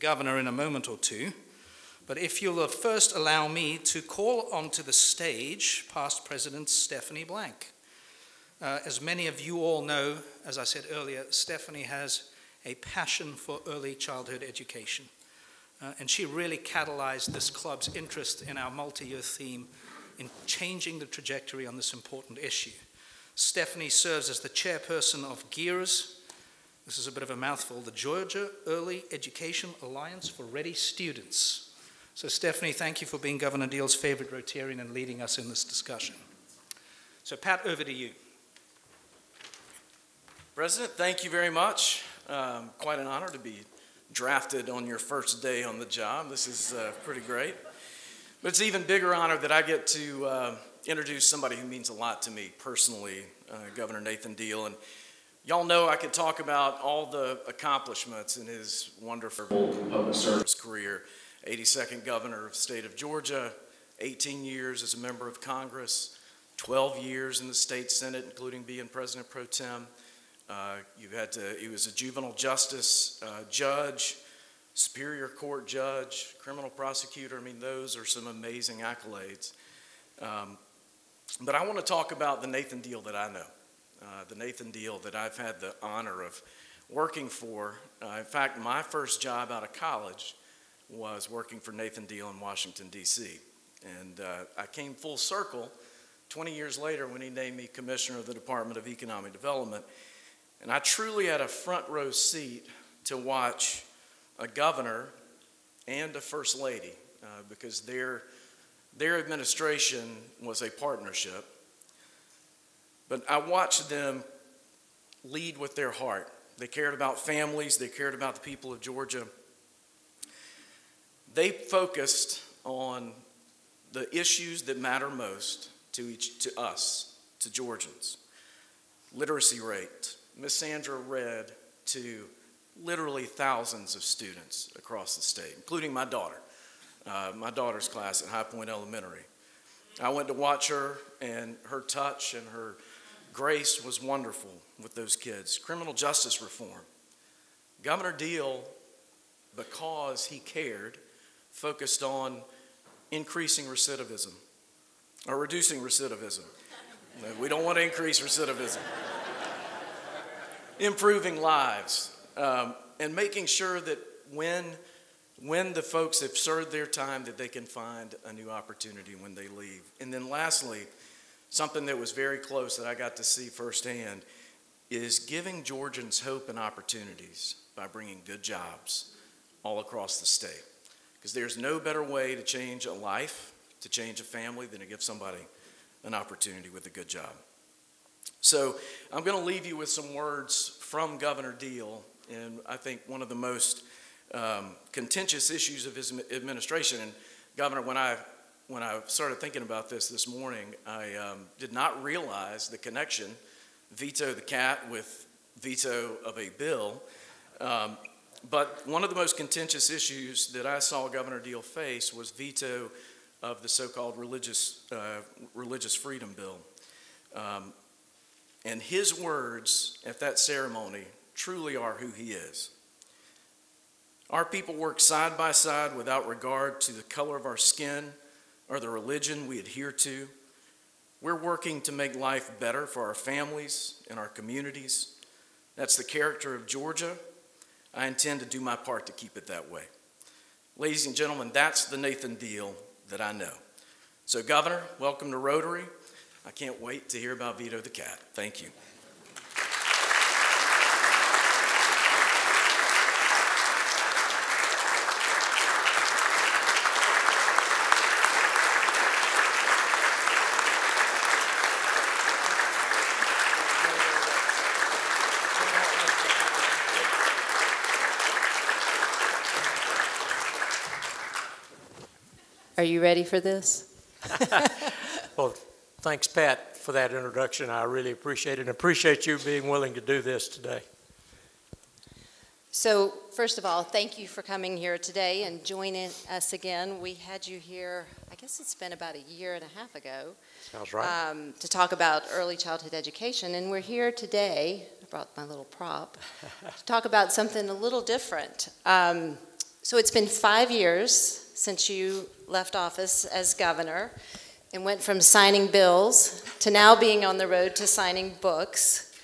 governor in a moment or two. But if you'll first allow me to call onto the stage past President Stephanie Blank. As many of you all know, as I said earlier, Stephanie has a passion for early childhood education. And she really catalyzed this club's interest in our multi-year theme in changing the trajectory on this important issue. Stephanie serves as the chairperson of GEARS. This is a bit of a mouthful, the Georgia Early Education Alliance for Ready Students. So Stephanie, thank you for being Governor Deal's favorite Rotarian and leading us in this discussion. So Pat, over to you. President, thank you very much. Quite an honor to be drafted on your first day on the job. This is pretty great. But it's an even bigger honor that I get to introduce somebody who means a lot to me personally, Governor Nathan Deal. And y'all know I could talk about all the accomplishments in his wonderful public service career. 82nd governor of the state of Georgia, 18 years as a member of Congress, 12 years in the state Senate, including being President Pro Tem. He was a juvenile justice judge, Superior Court judge, criminal prosecutor. I mean, those are some amazing accolades. But I want to talk about the Nathan Deal that I know, the Nathan Deal that I've had the honor of working for. In fact, my first job out of college was working for Nathan Deal in Washington, D.C. And I came full circle 20 years later when he named me Commissioner of the Department of Economic Development. And I truly had a front row seat to watch a governor and a first lady because their administration was a partnership. But I watched them lead with their heart. They cared about families. They cared about the people of Georgia. They focused on the issues that matter most to us, to Georgians. Literacy rate. Miss Sandra read to literally thousands of students across the state, including my daughter's class at High Point Elementary. I went to watch her, and her touch and her grace was wonderful with those kids. Criminal justice reform. Governor Deal, because he cared, focused on increasing recidivism, or reducing recidivism. We don't want to increase recidivism. Improving lives, and making sure that when the folks have served their time, that they can find a new opportunity when they leave. And then lastly, something that was very close that I got to see firsthand is giving Georgians hope and opportunities by bringing good jobs all across the state. Because there's no better way to change a life, to change a family, than to give somebody an opportunity with a good job. So I'm going to leave you with some words from Governor Deal, and I think one of the most contentious issues of his administration. And Governor, when I started thinking about this morning, I did not realize the connection, veto the cat with veto of a bill. But one of the most contentious issues that I saw Governor Deal face was veto of the so-called religious freedom bill. And his words at that ceremony truly are who he is. Our people work side by side without regard to the color of our skin or the religion we adhere to. We're working to make life better for our families and our communities. That's the character of Georgia. I intend to do my part to keep it that way. Ladies and gentlemen, that's the Nathan Deal that I know. So Governor, welcome to Rotary. I can't wait to hear about Veto the Cat. Thank you. Are you ready for this? Well, thanks, Pat, for that introduction. I really appreciate it and appreciate you being willing to do this today. So, first of all, thank you for coming here today and joining us again. We had you here, I guess it's been about a year and a half ago. Sounds right. To talk about early childhood education. And we're here today, I brought my little prop, to talk about something a little different. So it's been 5 years since you left office as governor and went from signing bills to now being on the road to signing books.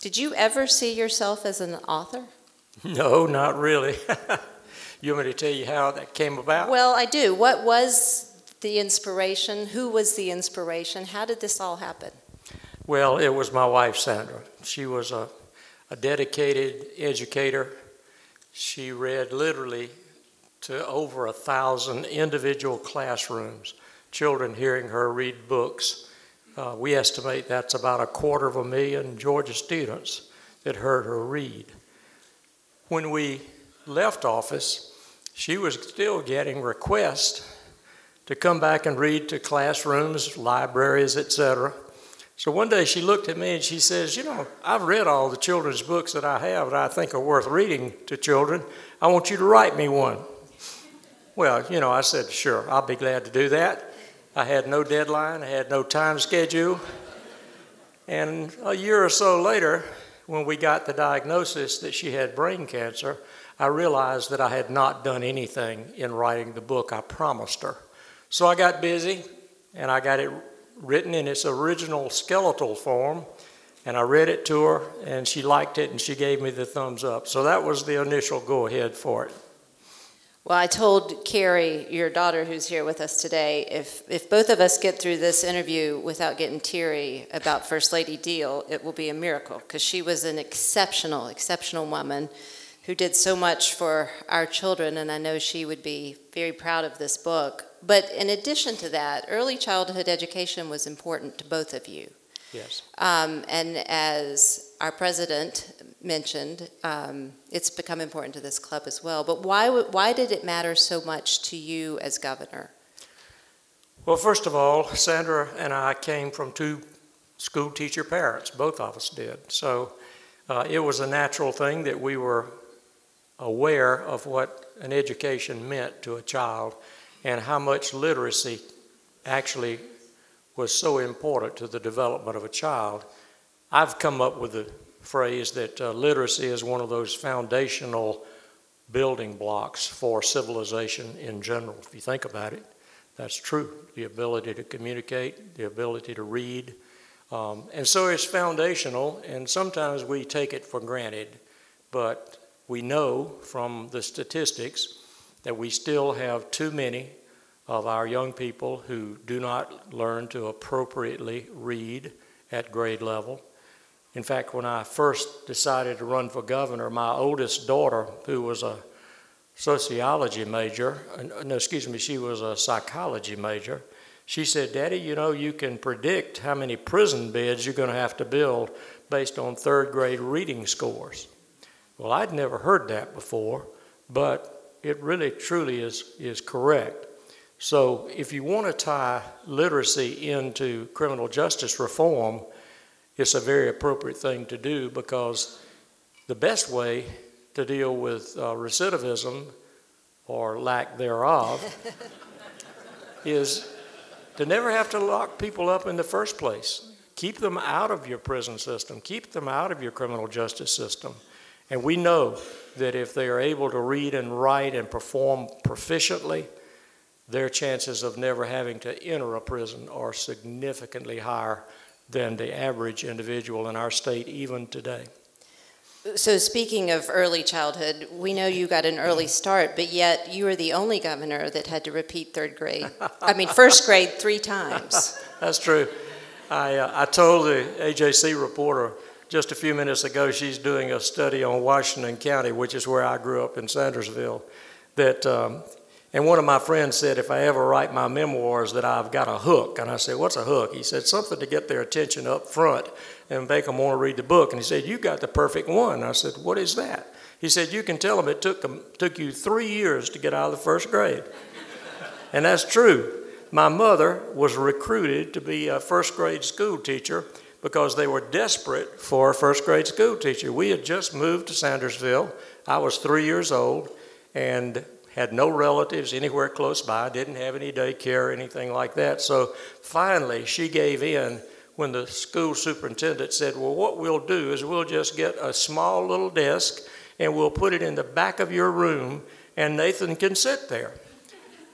Did you ever see yourself as an author? No, not really. You want me to tell you how that came about? Well, I do. What was the inspiration? Who was the inspiration? How did this all happen? Well, it was my wife, Sandra. She was a dedicated educator. She read literally to over 1,000 individual classrooms, children hearing her read books. We estimate that's about 250,000 Georgia students that heard her read. When we left office, she was still getting requests to come back and read to classrooms, libraries, etc. So one day she looked at me and she says, you know, I've read all the children's books that I have that I think are worth reading to children. I want you to write me one. Well, you know, I said, sure, I'll be glad to do that. I had no deadline, I had no time schedule. And a year or so later, when we got the diagnosis that she had brain cancer, I realized that I had not done anything in writing the book I promised her. So I got busy and I got it written in its original skeletal form, and I read it to her and she liked it and she gave me the thumbs up. So that was the initial go-ahead for it. Well, I told Carrie, your daughter who's here with us today, if both of us get through this interview without getting teary about First Lady Deal, it will be a miracle, because she was an exceptional, exceptional woman who did so much for our children, and I know she would be very proud of this book. But in addition to that, early childhood education was important to both of you. Yes. And as our president mentioned, it's become important to this club as well. But why did it matter so much to you as governor? Well, first of all, Sandra and I came from two school teacher parents. Both of us did. So it was a natural thing that we were aware of what an education meant to a child and how much literacy actually was so important to the development of a child. I've come up with the phrase that literacy is one of those foundational building blocks for civilization in general. If you think about it, that's true. The ability to communicate, the ability to read. And so it's foundational, and sometimes we take it for granted, but we know from the statistics that we still have too many of our young people who do not learn to appropriately read at grade level. In fact, when I first decided to run for governor, my oldest daughter, who was a sociology major, she was a psychology major, she said, Daddy, you know, you can predict how many prison beds you're going to have to build based on third grade reading scores. Well, I'd never heard that before, but it really truly is correct. So if you want to tie literacy into criminal justice reform, it's a very appropriate thing to do, because the best way to deal with recidivism, or lack thereof, is to never have to lock people up in the first place. Keep them out of your prison system. Keep them out of your criminal justice system. And we know that if they are able to read and write and perform proficiently, their chances of never having to enter a prison are significantly higher than the average individual in our state even today. So speaking of early childhood, we know you got an early start, but yet you were the only governor that had to repeat first grade 3 times. That's true. I told the AJC reporter just a few minutes ago, she's doing a study on Washington County, which is where I grew up in Sandersville, that and one of my friends said, if I ever write my memoirs, that I've got a hook. And I said, what's a hook? He said, something to get their attention up front and make them want to read the book. And he said, you got the perfect one. And I said, what is that? He said, you can tell them it took you 3 years to get out of the first grade. And that's true. My mother was recruited to be a first grade school teacher because they were desperate for a first grade school teacher. We had just moved to Sandersville. I was 3 years old and had no relatives anywhere close by, didn't have any daycare or anything like that. So finally she gave in when the school superintendent said, well, what we'll do is we'll just get a small little desk and we'll put it in the back of your room, and Nathan can sit there.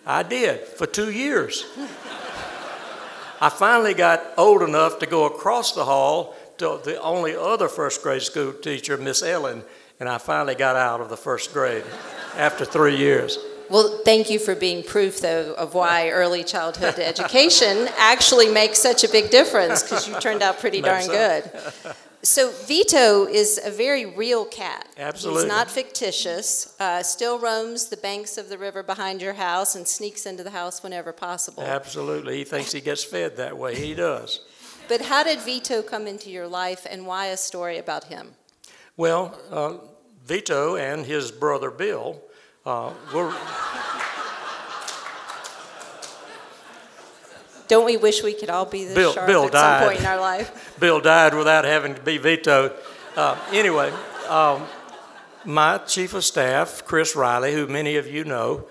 I did for 2 years. I finally got old enough to go across the hall to the only other first grade school teacher, Miss Ellen, and I finally got out of the first grade after 3 years. Well, thank you for being proof, though, of why early childhood education actually makes such a big difference, because you turned out pretty darn good. So Vito is a very real cat. Absolutely. He's not fictitious, still roams the banks of the river behind your house and sneaks into the house whenever possible. Absolutely. He thinks he gets fed that way. He does. But how did Vito come into your life, and why a story about him? Well, Vito and his brother Bill were... Don't we wish we could all be this sharp Bill at died. some point in our life? Bill died without having to be vetoed. Anyway, my chief of staff, Chris Riley, who many of you know,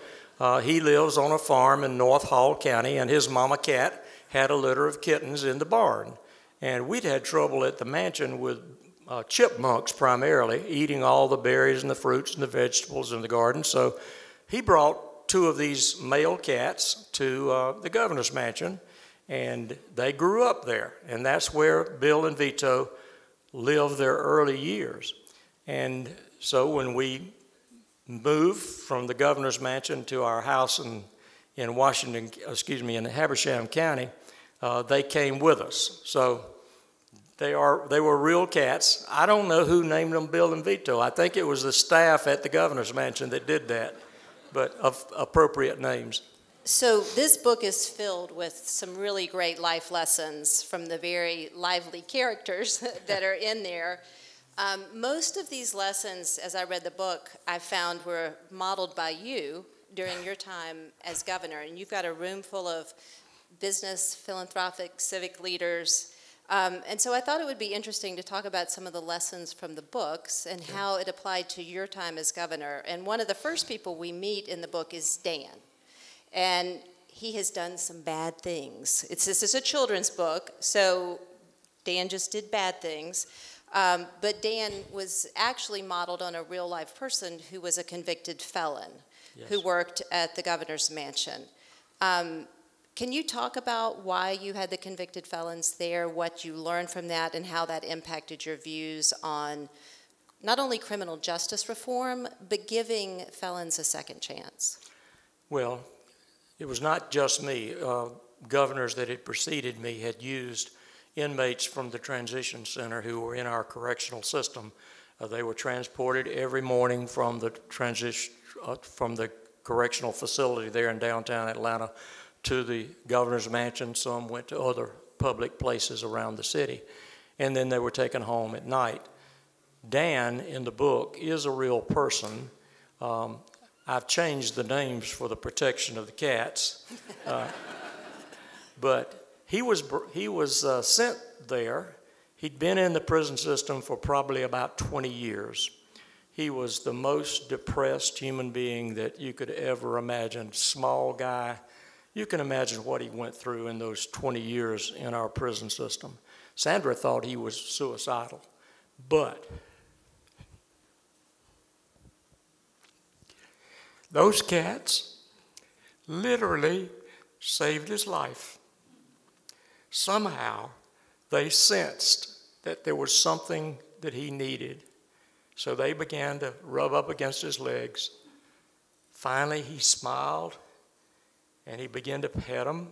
he lives on a farm in North Hall County, and his mama cat had a litter of kittens in the barn. And we'd had trouble at the mansion with chipmunks primarily, eating all the berries and the fruits and the vegetables in the garden. So he brought 2 of these male cats to the governor's mansion, and they grew up there. And that's where Bill and Vito lived their early years. And so when we moved from the governor's mansion to our house in Washington, in Habersham County, they came with us. So they were real cats. I don't know who named them Bill and Vito. I think it was the staff at the governor's mansion that did that, but of appropriate names. So this book is filled with some really great life lessons from the very lively characters that are in there. Most of these lessons, as I read the book, I found were modeled by you during your time as governor. And you've got a room full of business, philanthropic, civic leaders. And so I thought it would be interesting to talk about some of the lessons from the books and how it applied to your time as governor. And one of the first people we meet in the book is Dan. And he has done some bad things. This is a children's book, so Dan just did bad things. But Dan was actually modeled on a real-life person who was a convicted felon, yes, who worked at the governor's mansion. Can you talk about why you had the convicted felons there, what you learned from that, and how that impacted your views on not only criminal justice reform, but giving felons a second chance? Well, it was not just me. Governors that had preceded me had used inmates from the transition center who were in our correctional system. They were transported every morning from the correctional facility there in downtown Atlanta to the governor's mansion. Some went to other public places around the city, and then they were taken home at night. Dan in the book is a real person. I've changed the names for the protection of the cats, but he was sent there. He'd been in the prison system for probably about 20 years. He was the most depressed human being that you could ever imagine. Small guy. You can imagine what he went through in those 20 years in our prison system. Sandra thought he was suicidal, but those cats literally saved his life. Somehow they sensed that there was something that he needed, so they began to rub up against his legs. Finally, he smiled, and he began to pet him.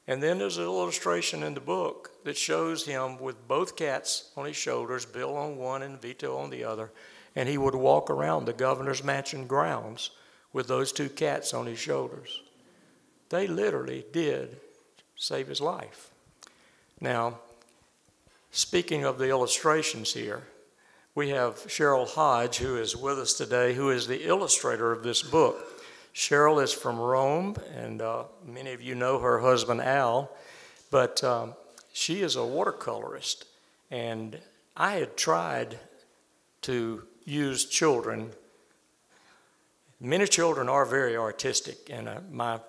And then there's an illustration in the book that shows him with both cats on his shoulders, Bill on one and Vito on the other, and he would walk around the governor's mansion grounds with those 2 cats on his shoulders. They literally did save his life. Now, speaking of the illustrations here, we have Cheryl Hodge, who is with us today, who is the illustrator of this book. Cheryl is from Rome, and many of you know her husband, Al, but she is a watercolorist. And I had tried to use children. Many children are very artistic, and my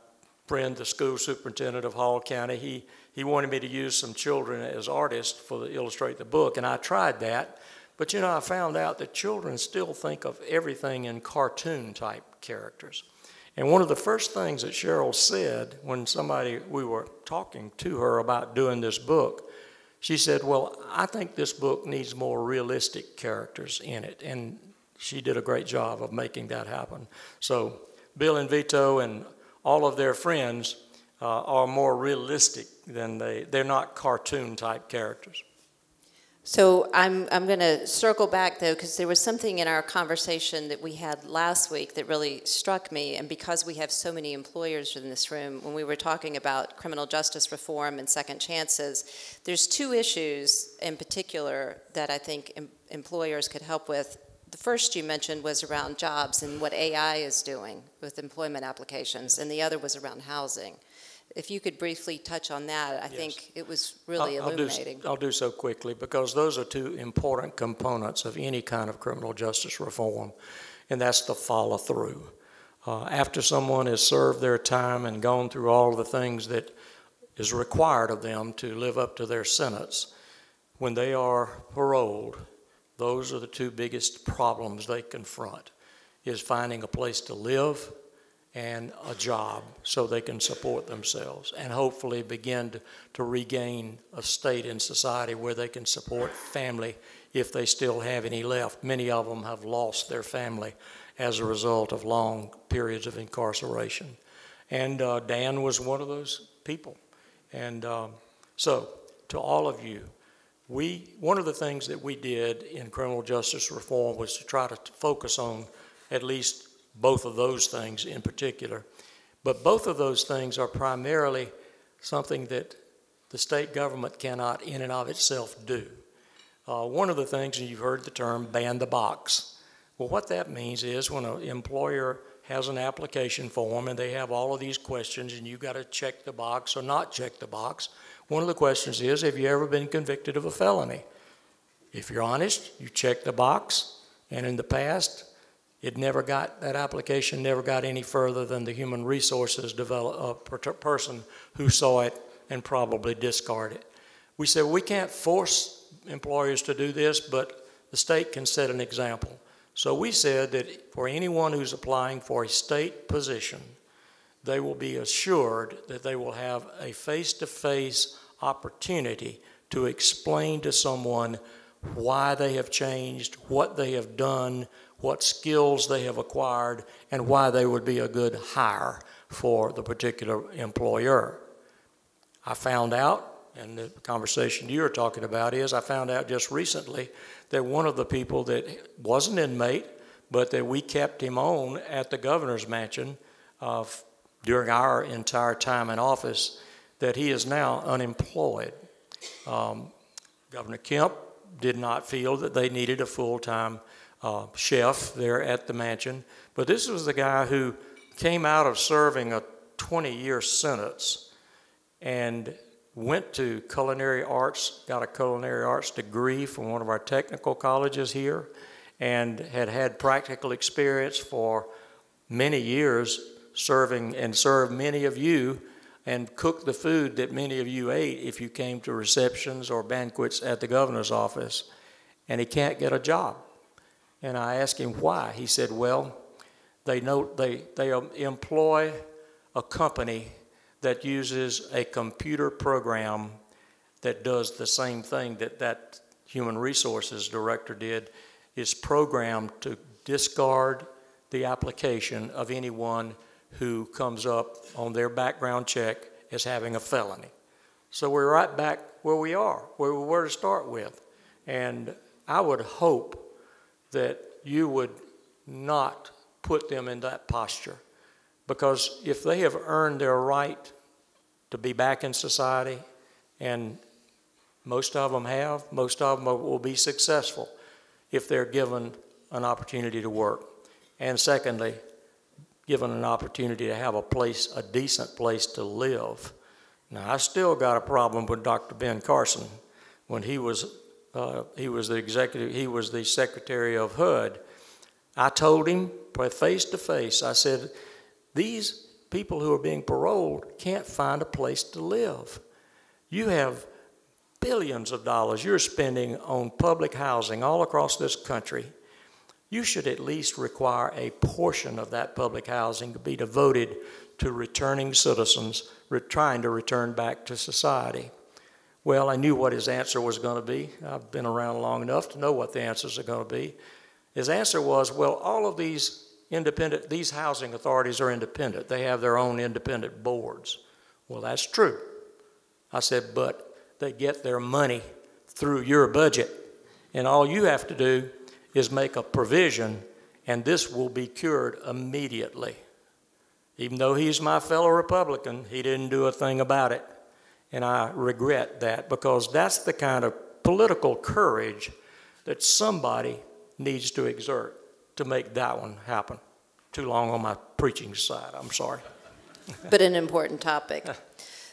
friend, the school superintendent of Hall County, he wanted me to use some children as artists to illustrate the book, and I tried that, But you know, I found out that children still think of everything in cartoon-type characters. And one of the first things that Cheryl said when we were talking to her about doing this book, she said, well, I think this book needs more realistic characters in it. And she did a great job of making that happen. So Bill and Vito and all of their friends are more realistic than they're not cartoon-type characters. So I'm going to circle back, though, because there was something in our conversation that we had last week that really struck me, and because we have so many employers in this room, when we were talking about criminal justice reform and second chances, there's two issues in particular that I think employers could help with. The first you mentioned was around jobs and what AI is doing with employment applications, and the other was around housing. If you could briefly touch on that, I think it was really illuminating. I'll do so quickly, because those are two important components of any kind of criminal justice reform, and that's the follow-through. After someone has served their time and gone through all the things that is required of them to live up to their sentence, when they are paroled, those are the two biggest problems they confront, is finding a place to live and a job so they can support themselves and hopefully begin to regain a state in society where they can support family if they still have any left. Many of them have lost their family as a result of long periods of incarceration. And Dan was one of those people. And so to all of you, one of the things that we did in criminal justice reform was to try to focus on at least both of those things in particular. But both of those things are primarily something that the state government cannot in and of itself do. One of the things, and you've heard the term, ban the box. Well, what that means is when an employer has an application form and they have all of these questions and you've got to check the box or not check the box, one of the questions is, have you ever been convicted of a felony? If you're honest, you check the box, and in the past, that application never got any further than the human resources person who saw it and probably discarded it. We said, we can't force employers to do this, but the state can set an example. So we said that for anyone who's applying for a state position, they will be assured that they will have a face-to-face opportunity to explain to someone why they have changed, what they have done, what skills they have acquired, and why they would be a good hire for the particular employer. I found out, and the conversation you're talking about is, I found out just recently that one of the people that was an inmate, but that we kept him on at the governor's mansion during our entire time in office, that he is now unemployed. Governor Kemp did not feel that they needed a full-time chef there at the mansion. But this was the guy who came out of serving a 20-year sentence and went to culinary arts, got a culinary arts degree from one of our technical colleges here, and had practical experience for many years serving and served many of you and cooked the food that many of you ate if you came to receptions or banquets at the governor's office. And he can't get a job. And I asked him why. He said, well, they employ a company that uses a computer program that does the same thing that human resources director did, is programmed to discard the application of anyone who comes up on their background check as having a felony. So we're right back where we are, where we were to start with. And I would hope that you would not put them in that posture, because if they have earned their right to be back in society, and most of them have, most of them will be successful if they're given an opportunity to work. And secondly, given an opportunity to have a decent place to live. Now, I still got a problem with Dr. Ben Carson. When he was the secretary of HUD, I told him face to face, I said, these people who are being paroled can't find a place to live. You have billions of dollars you're spending on public housing all across this country, you should at least require a portion of that public housing to be devoted to returning citizens trying to return back to society. Well, I knew what his answer was going to be. I've been around long enough to know what the answers are going to be. His answer was, well, all of these housing authorities are independent. They have their own independent boards. Well, that's true. I said, but they get their money through your budget, and all you have to do is make a provision, and this will be cured immediately. Even though he's my fellow Republican, he didn't do a thing about it. And I regret that, because that's the kind of political courage that somebody needs to exert to make that one happen. Too long on my preaching side, I'm sorry. But an important topic.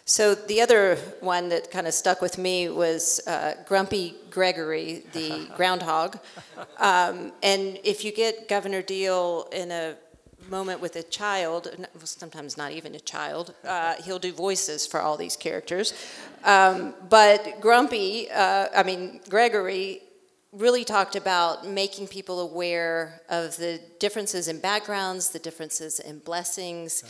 So the other one that kind of stuck with me was Grumpy Gregory, the groundhog. And if you get Governor Deal in a moment with a child, sometimes not even a child, he'll do voices for all these characters. But Gregory really talked about making people aware of the differences in backgrounds, the differences in blessings,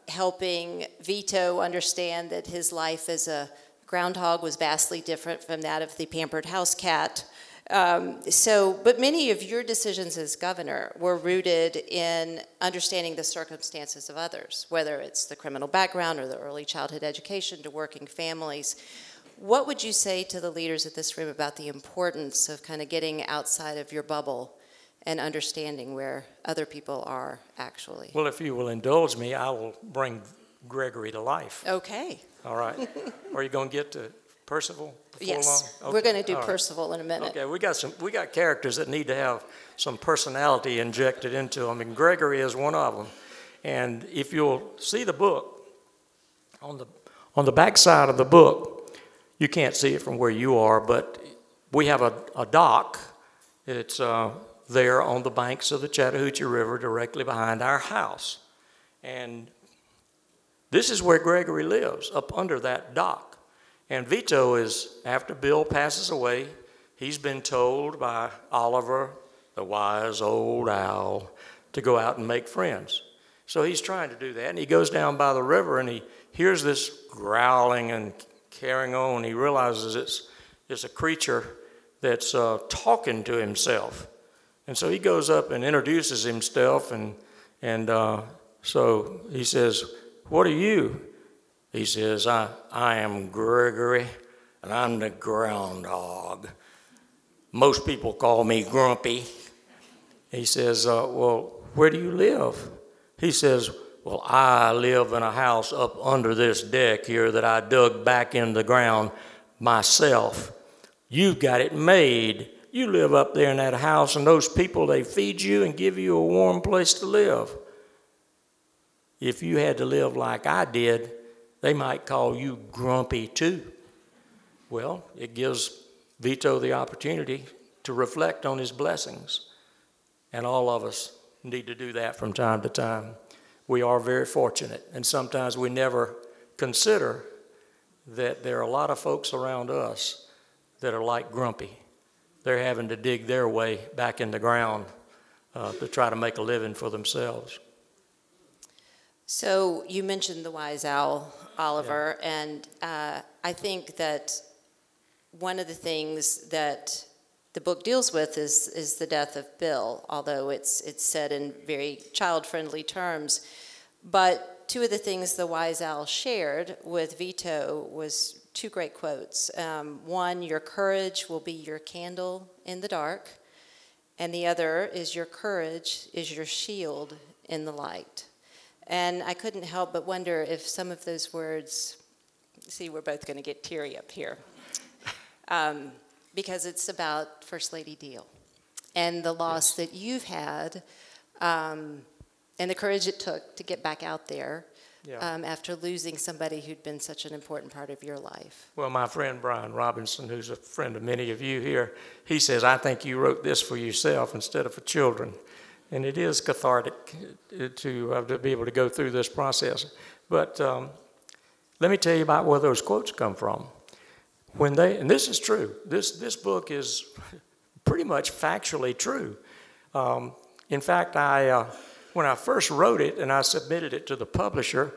helping Vito understand that his life as a groundhog was vastly different from that of the pampered house cat. But many of your decisions as governor were rooted in understanding the circumstances of others, whether it's the criminal background or the early childhood education to working families. What would you say to the leaders of this room about the importance of kind of getting outside of your bubble and understanding where other people are actually? Well, if you will indulge me, I will bring Gregory to life. Okay. All right. Are you going to get to Percival before yes. long? Okay. We're going to do All right. Percival in a minute. Okay, we got characters that need to have some personality injected into them, and Gregory is one of them. And if you'll see the book, on the back side of the book, you can't see it from where you are, but we have a dock. It's there on the banks of the Chattahoochee River directly behind our house. And this is where Gregory lives, up under that dock. And Vito is, after Bill passes away, he's been told by Oliver, the wise old owl, to go out and make friends. So he's trying to do that, and he goes down by the river, and he hears this growling and carrying on. He realizes it's a creature that's talking to himself. And so he goes up and introduces himself, and so he says, "What are you?" He says, I am Gregory, and I'm the groundhog. Most people call me Grumpy. He says, well, where do you live? He says, well, I live in a house up under this deck here that I dug back in the ground myself. You've got it made. You live up there in that house, and those people, they feed you and give you a warm place to live. If you had to live like I did, they might call you Grumpy too. Well, it gives Vito the opportunity to reflect on his blessings. And all of us need to do that from time to time. We are very fortunate, and sometimes we never consider that there are a lot of folks around us that are like Grumpy. They're having to dig their way back in the ground to try to make a living for themselves. So you mentioned the wise owl, Oliver, yeah. And I think that one of the things that the book deals with is the death of Bill, although it's said in very child-friendly terms. But two of the things the wise owl shared with Vito was two great quotes. One, your courage will be your candle in the dark, and the other is your courage is your shield in the light. And I couldn't help but wonder if some of those words, see, we're both going to get teary up here, because it's about First Lady Deal and the loss that you've had, and the courage it took to get back out there after losing somebody who'd been such an important part of your life. Well, my friend Brian Robinson, who's a friend of many of you here, he says, I think you wrote this for yourself instead of for children. And it is cathartic to be able to go through this process. But let me tell you about where those quotes come from. and this is true, this book is pretty much factually true. In fact, when I first wrote it and I submitted it to the publisher,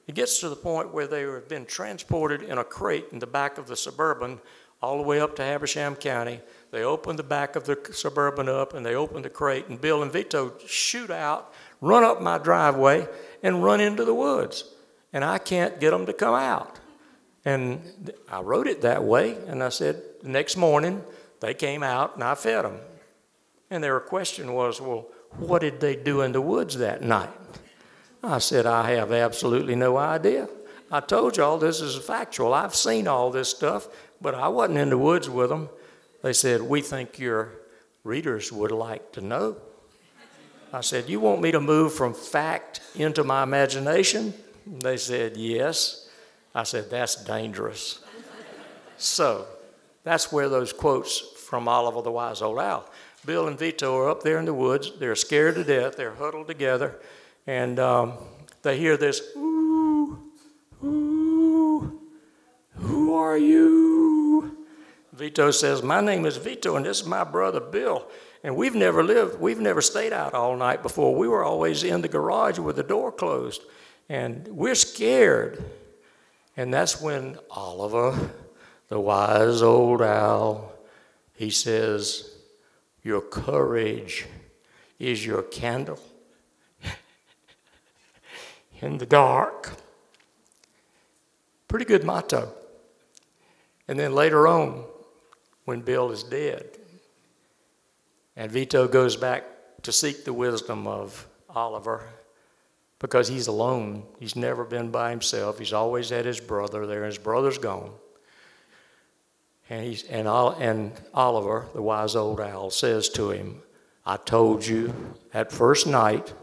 it gets to the point where they have been transported in a crate in the back of the Suburban all the way up to Habersham County. They open the back of the Suburban up and they open the crate, and Bill and Vito shoot out, run up my driveway, and run into the woods. And I can't get them to come out. And I wrote it that way, and I said, the next morning, they came out and I fed them. And their question was, well, what did they do in the woods that night? I said, I have absolutely no idea. I told y'all this is factual. I've seen all this stuff, but I wasn't in the woods with them. They said, we think your readers would like to know. I said, you want me to move from fact into my imagination? They said, yes. I said, that's dangerous. So that's where those quotes from Oliver the Wise Old Owl. Bill and Vito are up there in the woods. They're scared to death. They're huddled together. And they hear this, ooh, ooh, who are you? Vito says, my name is Vito, and this is my brother Bill. And we've never stayed out all night before. We were always in the garage with the door closed. And we're scared. And that's when Oliver, the wise old owl, he says, your courage is your candle in the dark. Pretty good motto. And then later on, when Bill is dead, and Vito goes back to seek the wisdom of Oliver, because he's alone. He's never been by himself. He's always had his brother there. His brother's gone. And Oliver, the wise old owl, says to him, I told you at first night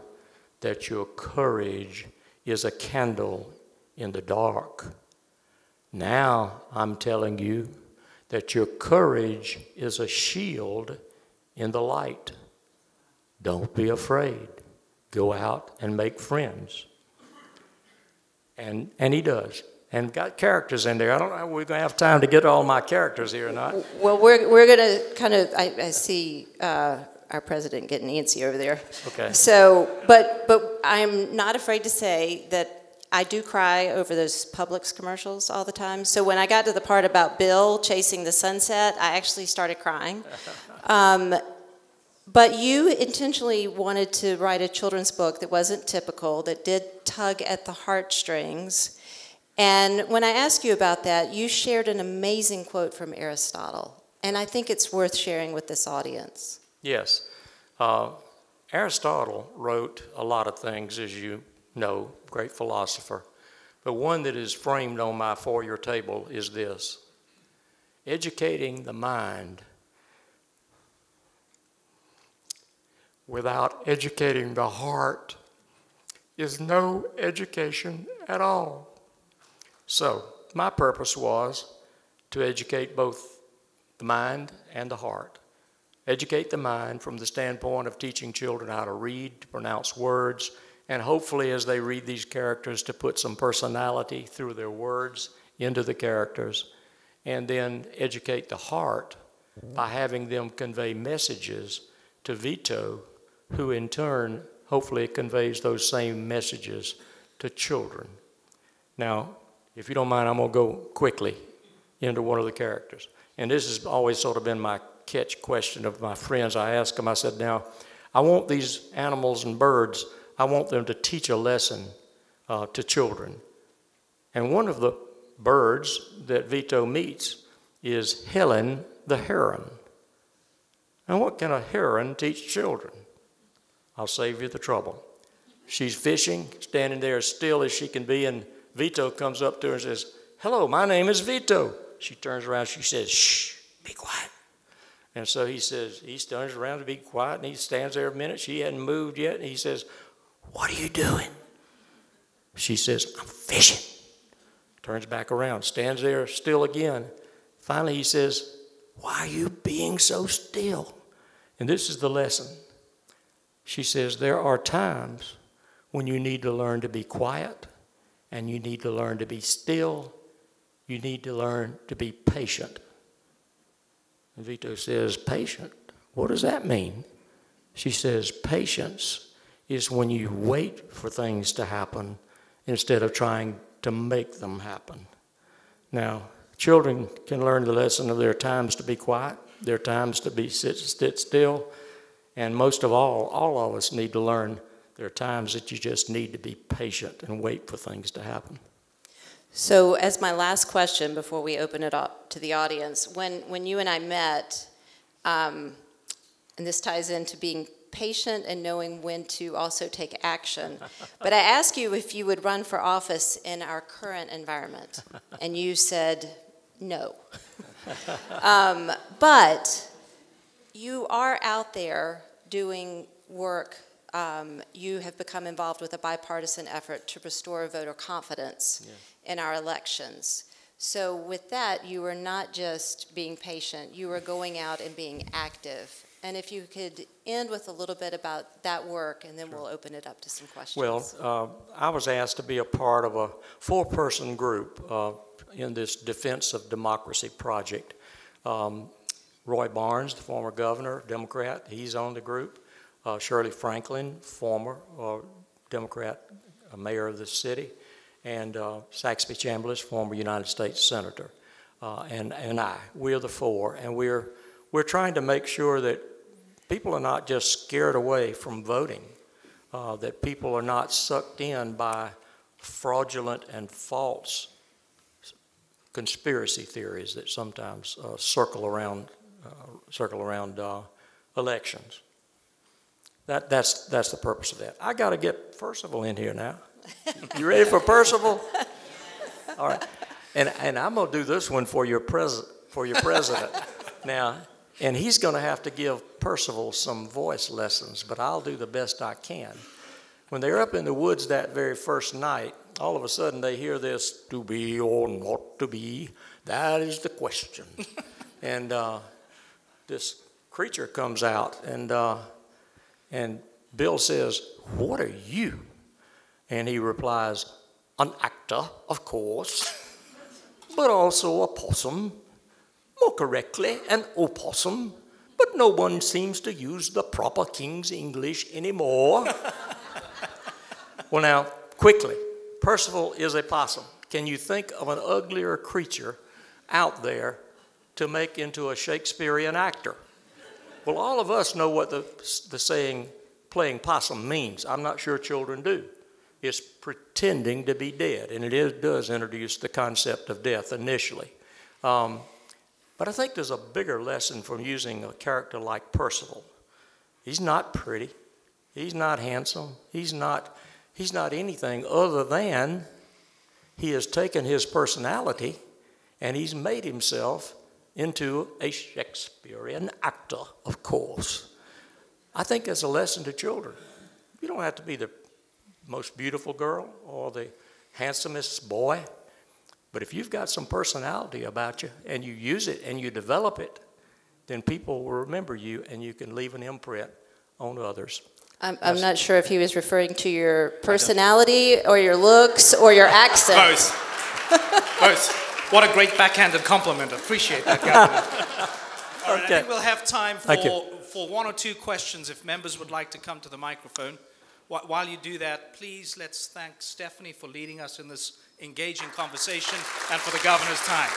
that your courage is a candle in the dark. Now I'm telling you that your courage is a shield in the light. Don't be afraid. Go out and make friends. And he does. And got characters in there. I don't know if we're going to have time to get all my characters here or not. Well, we're going to kind of, I see our president getting antsy over there. Okay. So, but I'm not afraid to say that I do cry over those Publix commercials all the time. So when I got to the part about Bill chasing the sunset, I actually started crying. But you intentionally wanted to write a children's book that wasn't typical, that did tug at the heartstrings. And when I asked you about that, you shared an amazing quote from Aristotle. And I think it's worth sharing with this audience. Yes. Aristotle wrote a lot of things, as you know, great philosopher. But one that is framed on my foyer table is this: educating the mind without educating the heart is no education at all. So my purpose was to educate both the mind and the heart. Educate the mind from the standpoint of teaching children how to read, to pronounce words, and hopefully as they read these characters to put some personality through their words into the characters. And then educate the heart by having them convey messages to Vito, who in turn hopefully conveys those same messages to children. Now, if you don't mind, I'm going to go quickly into one of the characters. And this has always sort of been my catch question of my friends. I ask them, I said, now, I want these animals and birds, I want them to teach a lesson to children. And one of the birds that Vito meets is Helen the heron. Now, what can a heron teach children? I'll save you the trouble. She's fishing, standing there as still as she can be, and Vito comes up to her and says, hello, my name is Vito. She turns around, she says, shh, be quiet. And so he turns around to be quiet, and he stands there a minute. She hadn't moved yet, and he says, what are you doing? She says, I'm fishing. Turns back around, stands there still again. Finally, he says, why are you being so still? And this is the lesson. She says, there are times when you need to learn to be quiet, and you need to learn to be still, you need to learn to be patient. And Vito says, patient? What does that mean? She says, patience is when you wait for things to happen instead of trying to make them happen. Now, children can learn the lesson of there are times to be quiet, there are times to sit still, and most of all of us need to learn there are times that you just need to be patient and wait for things to happen. So as my last question before we open it up to the audience, when you and I met, and this ties into being patient and knowing when to also take action, but I asked you if you would run for office in our current environment, and you said no. But you are out there doing work. You have become involved with a bipartisan effort to restore voter confidence in our elections. So with that, you were not just being patient, you were going out and being active. And if you could end with a little bit about that work, and then we'll open it up to some questions. Well, I was asked to be a part of a 4-person group in this Defense of Democracy project. Roy Barnes, the former governor, Democrat, he's on the group. Shirley Franklin, former Democrat mayor of the city, and Saxby Chambliss, former United States Senator, and I. We're the 4, and we're trying to make sure that people are not just scared away from voting, that people are not sucked in by fraudulent and false conspiracy theories that sometimes circle around elections. That's the purpose of that. I got to get Percival in here now. You ready for Percival? All right. And I'm going to do this one for your president now. And he's going to have to give Percival some voice lessons, but I'll do the best I can. When they're up in the woods that very first night, all of a sudden they hear this, to be or not to be, that is the question. And this creature comes out, and Bill says, what are you? And he replies, an actor, of course, but also a possum. More correctly, an opossum, but no one seems to use the proper King's English anymore. Well, now, quickly, Percival is a possum. Can you think of an uglier creature out there to make into a Shakespearean actor? Well, all of us know what the saying playing possum means. I'm not sure children do. It's pretending to be dead, and it does introduce the concept of death initially. But I think there's a bigger lesson from using a character like Percival. He's not pretty. He's not handsome. He's not anything other than he has taken his personality and he's made himself into a Shakespearean actor, of course. I think that's a lesson to children. You don't have to be the most beautiful girl or the handsomest boy. But if you've got some personality about you and you use it and you develop it, then people will remember you and you can leave an imprint on others. I'm not sure if he was referring to your personality or your looks or your accent. Both. What a great backhanded compliment. Appreciate that, Governor. All right, okay. I think we'll have time for 1 or 2 questions if members would like to come to the microphone. While you do that, please let's thank Stephanie for leading us in this engaging conversation and for the governor's time.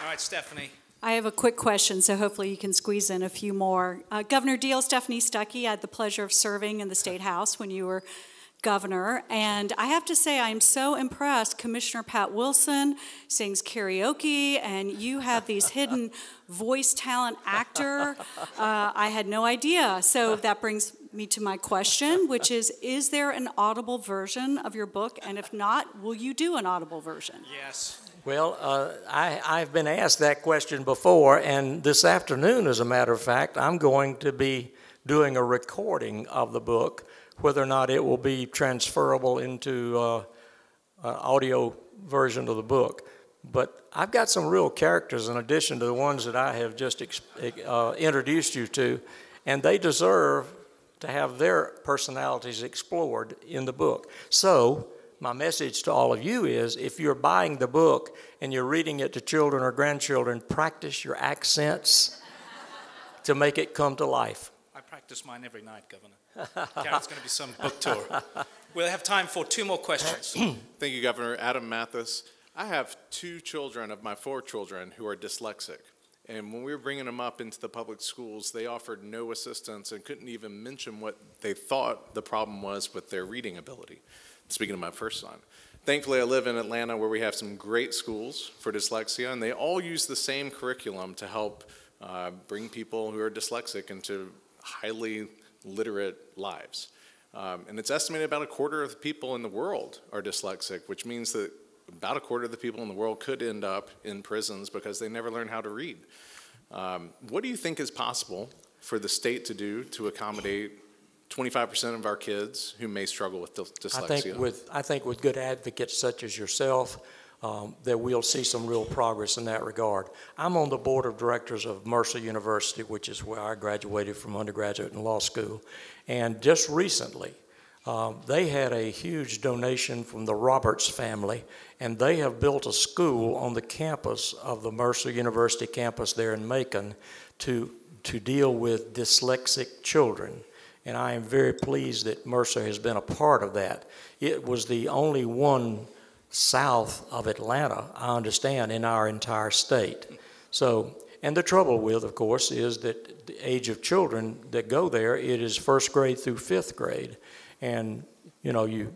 All right, Stephanie. I have a quick question, so hopefully you can squeeze in a few more. Governor Deal, Stephanie Stuckey, I had the pleasure of serving in the State House when you were governor, and I have to say I'm so impressed. Commissioner Pat Wilson sings karaoke, and you have these hidden voice talent actor. I had no idea. So that brings me to my question, which is there an audible version of your book? And if not, will you do an audible version? Yes. Well, I've been asked that question before, and this afternoon, as a matter of fact, I'm going to be doing a recording of the book. Whether or not it will be transferable into an audio version of the book. But I've got some real characters in addition to the ones that I have just introduced you to, and they deserve to have their personalities explored in the book. So my message to all of you is, if you're buying the book and you're reading it to children or grandchildren, practice your accents to make it come to life. I practice mine every night, Governor. Garrett's going to be some book tour. We'll have time for 2 more questions. Thank you, Governor. Adam Mathis. I have 2 children of my 4 children who are dyslexic. And when we were bringing them up into the public schools, they offered no assistance and couldn't even mention what they thought the problem was with their reading ability. Speaking of my first son. Thankfully, I live in Atlanta where we have some great schools for dyslexia, and they all use the same curriculum to help bring people who are dyslexic into highly literate lives. And it's estimated about 1/4 of the people in the world are dyslexic, which means that about 1/4 of the people in the world could end up in prisons because they never learn how to read. What do you think is possible for the state to do to accommodate 25% of our kids who may struggle with dyslexia? I think with good advocates such as yourself, that we'll see some real progress in that regard. I'm on the board of directors of Mercer University, which is where I graduated from undergraduate and law school. And just recently, they had a huge donation from the Roberts family, and they have built a school on the campus of the Mercer University campus there in Macon to deal with dyslexic children. And I am very pleased that Mercer has been a part of that. It was the only one south of Atlanta, I understand, in our entire state. So, and the trouble with, of course, is that the age of children that go there, it is 1st grade through 5th grade. And, you know, you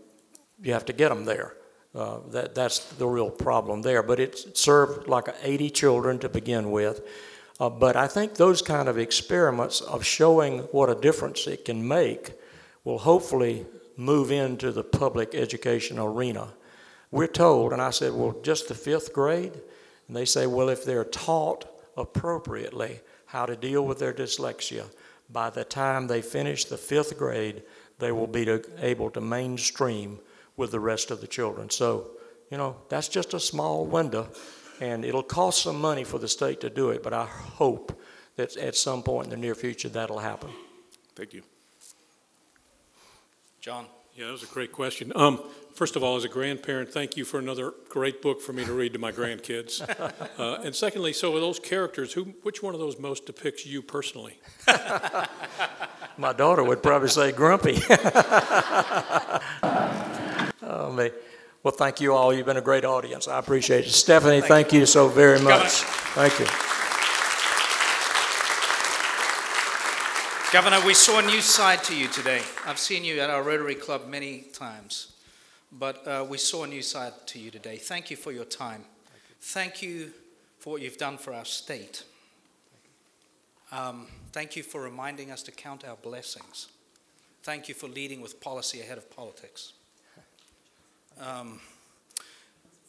have to get them there. That's the real problem there. But it served like 80 children to begin with. But I think those kind of experiments of showing what a difference it can make will hopefully move into the public education arena. We're told, and I said, well, just the 5th grade? And they say, well, if they're taught appropriately how to deal with their dyslexia, by the time they finish the 5th grade, they will be able to mainstream with the rest of the children. So, you know, that's just a small window, and it'll cost some money for the state to do it, but I hope that at some point in the near future that'll happen. Thank you. John. Yeah, that was a great question. First of all, as a grandparent, thank you for another great book for me to read to my grandkids. And secondly, so with those characters, which one of those most depicts you personally? My daughter would probably say Grumpy. Oh, me. Well, thank you all. You've been a great audience. I appreciate it. Stephanie, thank you so very much. Thank you. Governor, we saw a new side to you today. I've seen you at our Rotary Club many times, but we saw a new side to you today. Thank you for your time. Thank you for what you've done for our state. Thank you for reminding us to count our blessings. Thank you for leading with policy ahead of politics.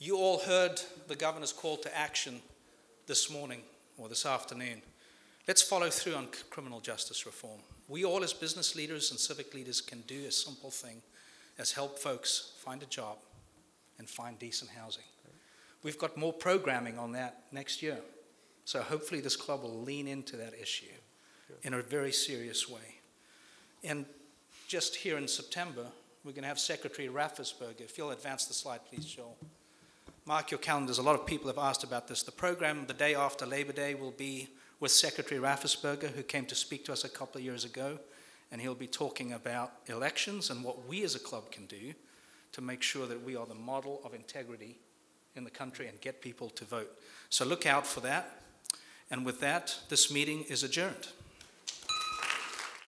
You all heard the governor's call to action this morning or this afternoon. Let's follow through on criminal justice reform. We all as business leaders and civic leaders can do a simple thing as help folks find a job and find decent housing. We've got more programming on that next year. So hopefully this club will lean into that issue in a very serious way. And just here in September, we're going to have Secretary Raffensperger. If you'll advance the slide, please, Joel. Mark your calendars. A lot of people have asked about this. The program the day after Labor Day will be with Secretary Raffensperger, who came to speak to us a couple of years ago, and he'll be talking about elections and what we as a club can do to make sure that we are the model of integrity in the country and get people to vote. So look out for that. And with that, this meeting is adjourned.